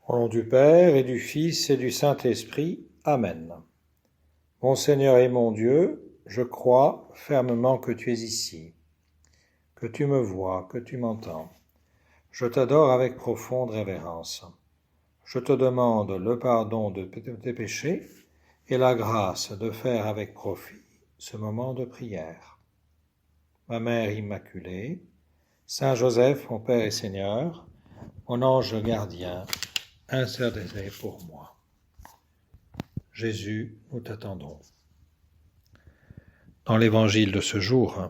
Au nom du Père et du Fils et du Saint-Esprit. Amen. Mon Seigneur et mon Dieu, je crois fermement que tu es ici, que tu me vois, que tu m'entends. Je t'adore avec profonde révérence. Je te demande le pardon de tes péchés et la grâce de faire avec profit ce moment de prière. Ma Mère Immaculée, Saint Joseph, mon Père et Seigneur, mon ange gardien, intercédez pour moi. Jésus, nous t'attendons. Dans l'évangile de ce jour,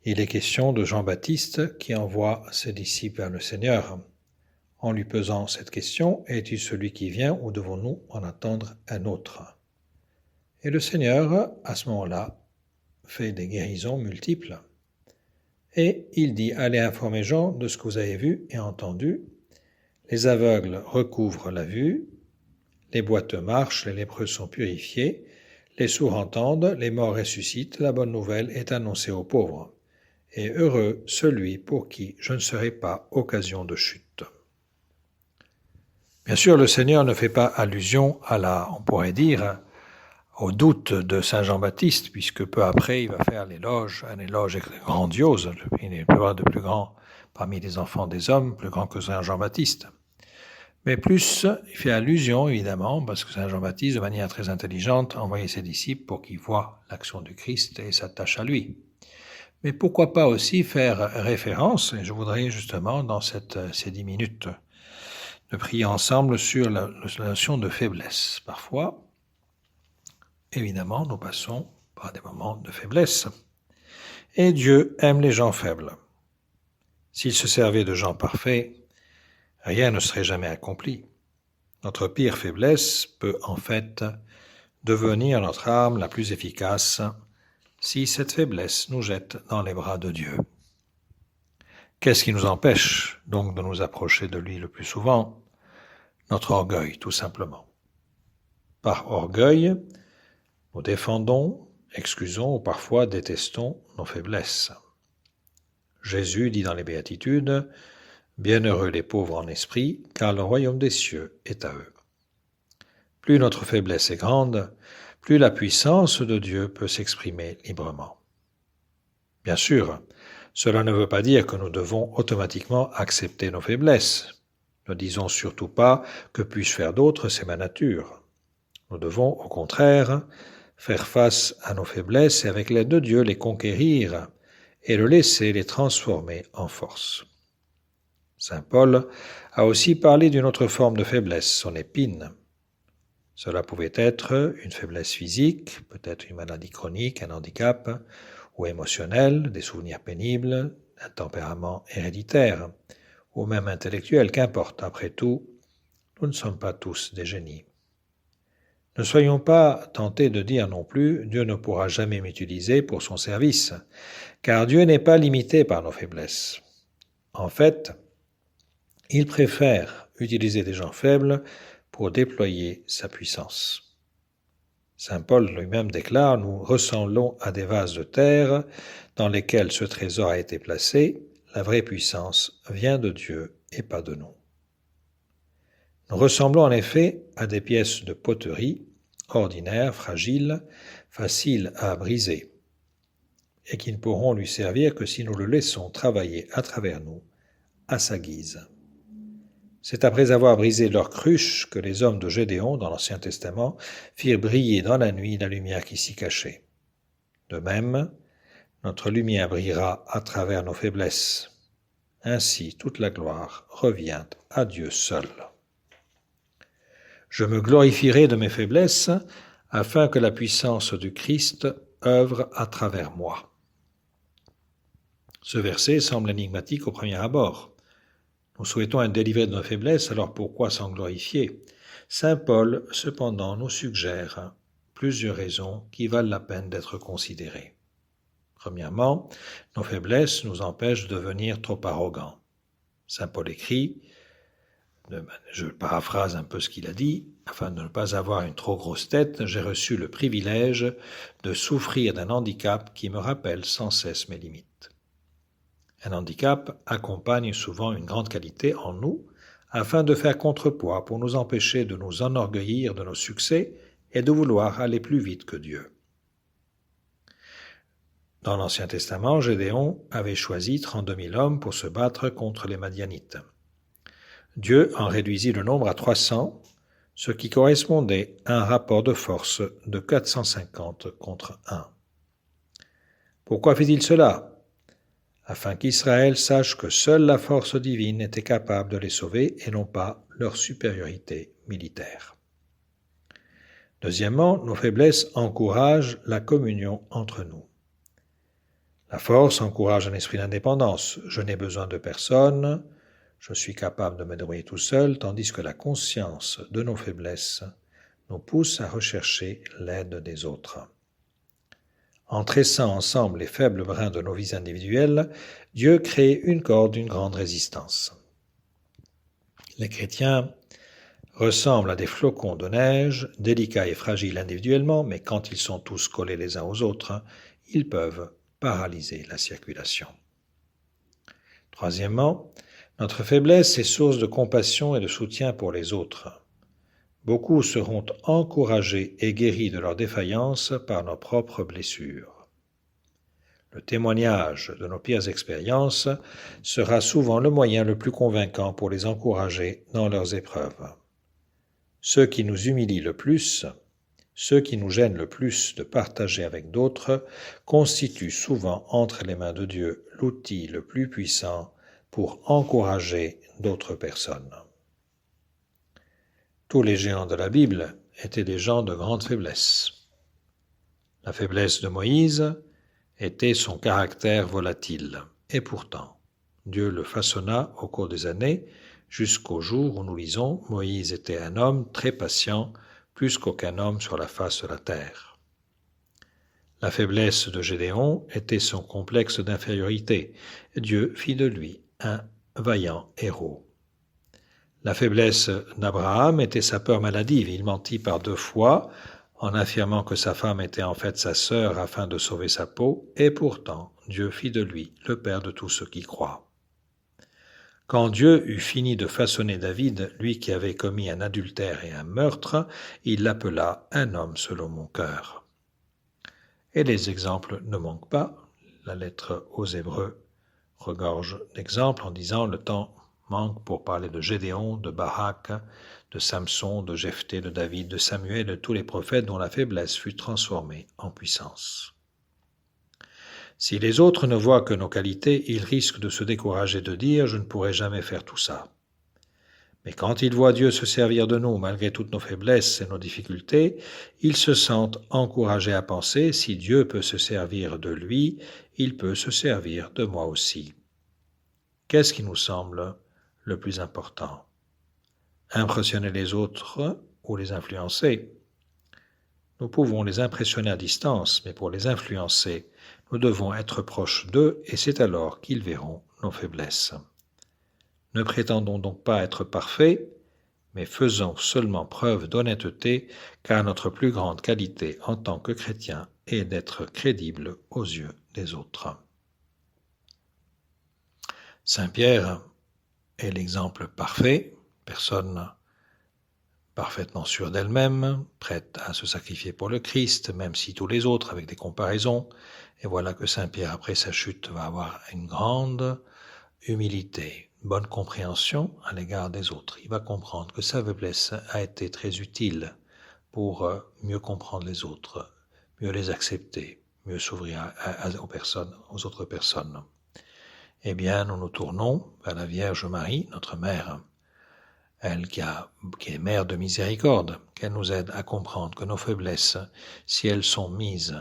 il est question de Jean-Baptiste qui envoie ses disciples vers le Seigneur. En lui posant cette question, es-tu celui qui vient ou devons-nous en attendre un autre? Et le Seigneur, à ce moment-là, fait des guérisons multiples. Et il dit, allez informer Jean de ce que vous avez vu et entendu. Les aveugles recouvrent la vue, les boiteux marchent, les lépreux sont purifiés, les sourds entendent, les morts ressuscitent, la bonne nouvelle est annoncée aux pauvres. Et heureux celui pour qui je ne serai pas occasion de chute. Bien sûr, le Seigneur ne fait pas allusion on pourrait dire, au doute de Saint Jean-Baptiste, puisque peu après, il va faire un éloge grandiose. Il n'est pas de plus grand parmi les enfants des hommes, plus grand que Saint Jean-Baptiste. Mais plus, il fait allusion, évidemment, parce que Saint Jean-Baptiste, de manière très intelligente, a envoyé ses disciples pour qu'ils voient l'action du Christ et s'attachent à lui. Mais pourquoi pas aussi faire référence, et je voudrais justement, dans ces 10 minutes, de prier ensemble sur la notion de faiblesse. Parfois, évidemment, nous passons par des moments de faiblesse. Et Dieu aime les gens faibles. S'il se servait de gens parfaits, rien ne serait jamais accompli. Notre pire faiblesse peut en fait devenir notre arme la plus efficace si cette faiblesse nous jette dans les bras de Dieu. Qu'est-ce qui nous empêche donc de nous approcher de lui le plus souvent? Notre orgueil, tout simplement. Par orgueil, nous défendons, excusons ou parfois détestons nos faiblesses. Jésus dit dans les Béatitudes, « Bienheureux les pauvres en esprit, car le royaume des cieux est à eux. » Plus notre faiblesse est grande, plus la puissance de Dieu peut s'exprimer librement. Bien sûr, cela ne veut pas dire que nous devons automatiquement accepter nos faiblesses. Ne disons surtout pas que puis-je faire d'autre, c'est ma nature. Nous devons, au contraire, faire face à nos faiblesses et avec l'aide de Dieu les conquérir et le laisser les transformer en force. Saint Paul a aussi parlé d'une autre forme de faiblesse, son épine. Cela pouvait être une faiblesse physique, peut-être une maladie chronique, un handicap, ou émotionnel, des souvenirs pénibles, un tempérament héréditaire, ou même intellectuel, qu'importe. Après tout, nous ne sommes pas tous des génies. Ne soyons pas tentés de dire non plus « Dieu ne pourra jamais m'utiliser pour son service », car Dieu n'est pas limité par nos faiblesses. En fait, il préfère utiliser des gens faibles pour déployer sa puissance. Saint Paul lui-même déclare « Nous ressemblons à des vases de terre dans lesquels ce trésor a été placé. La vraie puissance vient de Dieu et pas de nous. » Nous ressemblons en effet à des pièces de poterie, ordinaires, fragiles, faciles à briser, et qui ne pourront lui servir que si nous le laissons travailler à travers nous, à sa guise. C'est après avoir brisé leur cruche que les hommes de Gédéon, dans l'Ancien Testament, firent briller dans la nuit la lumière qui s'y cachait. De même, notre lumière brillera à travers nos faiblesses. Ainsi, toute la gloire revient à Dieu seul. Je me glorifierai de mes faiblesses, afin que la puissance du Christ œuvre à travers moi. Ce verset semble énigmatique au premier abord. Nous souhaitons être délivrés de nos faiblesses, alors pourquoi s'en glorifier? Saint Paul, cependant, nous suggère plusieurs raisons qui valent la peine d'être considérées. Premièrement, nos faiblesses nous empêchent de devenir trop arrogants. Saint Paul écrit, je paraphrase un peu ce qu'il a dit, afin de ne pas avoir une trop grosse tête, j'ai reçu le privilège de souffrir d'un handicap qui me rappelle sans cesse mes limites. Un handicap accompagne souvent une grande qualité en nous, afin de faire contrepoids pour nous empêcher de nous enorgueillir de nos succès et de vouloir aller plus vite que Dieu. Dans l'Ancien Testament, Gédéon avait choisi 32 000 hommes pour se battre contre les Madianites. Dieu en réduisit le nombre à 300, ce qui correspondait à un rapport de force de 450 contre 1. Pourquoi fit-il cela? Afin qu'Israël sache que seule la force divine était capable de les sauver et non pas leur supériorité militaire. Deuxièmement, nos faiblesses encouragent la communion entre nous. La force encourage un esprit d'indépendance. Je n'ai besoin de personne, je suis capable de me débrouiller tout seul, tandis que la conscience de nos faiblesses nous pousse à rechercher l'aide des autres. En tressant ensemble les faibles brins de nos vies individuelles, Dieu crée une corde d'une grande résistance. Les chrétiens ressemblent à des flocons de neige, délicats et fragiles individuellement, mais quand ils sont tous collés les uns aux autres, ils peuvent paralyser la circulation. Troisièmement, notre faiblesse est source de compassion et de soutien pour les autres. Beaucoup seront encouragés et guéris de leurs défaillances par nos propres blessures. Le témoignage de nos pires expériences sera souvent le moyen le plus convaincant pour les encourager dans leurs épreuves. Ceux qui nous humilient le plus, ceux qui nous gênent le plus de partager avec d'autres, constituent souvent entre les mains de Dieu l'outil le plus puissant pour encourager d'autres personnes. Tous les géants de la Bible étaient des gens de grande faiblesse. La faiblesse de Moïse était son caractère volatile, et pourtant, Dieu le façonna au cours des années, jusqu'au jour où nous lisons « Moïse était un homme très patient, plus qu'aucun homme sur la face de la terre. » La faiblesse de Gédéon était son complexe d'infériorité. Dieu fit de lui un vaillant héros. La faiblesse d'Abraham était sa peur maladive. Il mentit par 2 fois en affirmant que sa femme était en fait sa sœur afin de sauver sa peau, et pourtant Dieu fit de lui le père de tous ceux qui croient. Quand Dieu eut fini de façonner David, lui qui avait commis un adultère et un meurtre, il l'appela un homme selon mon cœur. Et les exemples ne manquent pas. La lettre aux Hébreux regorge d'exemples en disant le temps manque pour parler de Gédéon, de Barak, de Samson, de Jephthé, de David, de Samuel, de tous les prophètes dont la faiblesse fut transformée en puissance. Si les autres ne voient que nos qualités, ils risquent de se décourager de dire « je ne pourrai jamais faire tout ça ». Mais quand ils voient Dieu se servir de nous malgré toutes nos faiblesses et nos difficultés, ils se sentent encouragés à penser « si Dieu peut se servir de lui, il peut se servir de moi aussi ». Qu'est-ce qui nous semble le plus important? Impressionner les autres ou les influencer? Nous pouvons les impressionner à distance, mais pour les influencer, nous devons être proches d'eux et c'est alors qu'ils verront nos faiblesses. Ne prétendons donc pas être parfaits, mais faisons seulement preuve d'honnêteté, car notre plus grande qualité en tant que chrétiens est d'être crédibles aux yeux des autres. Saint Pierre est l'exemple parfait, personne parfaitement sûre d'elle-même, prête à se sacrifier pour le Christ, même si tous les autres avec des comparaisons. Et voilà que Saint Pierre, après sa chute, va avoir une grande humilité, une bonne compréhension à l'égard des autres. Il va comprendre que sa faiblesse a été très utile pour mieux comprendre les autres, mieux les accepter, mieux s'ouvrir aux autres personnes. Eh bien, nous nous tournons vers la Vierge Marie, notre Mère, elle qui est mère de miséricorde, qu'elle nous aide à comprendre que nos faiblesses, si elles sont mises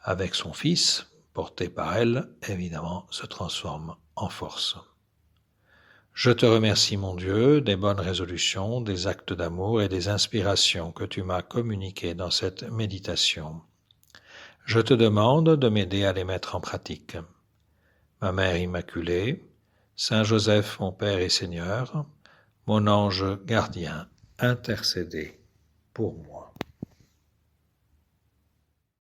avec son Fils, portées par elle, évidemment, se transforment en force. Je te remercie, mon Dieu, des bonnes résolutions, des actes d'amour et des inspirations que tu m'as communiquées dans cette méditation. Je te demande de m'aider à les mettre en pratique. Ma Mère Immaculée, Saint Joseph, mon Père et Seigneur, mon ange gardien, intercédez pour moi.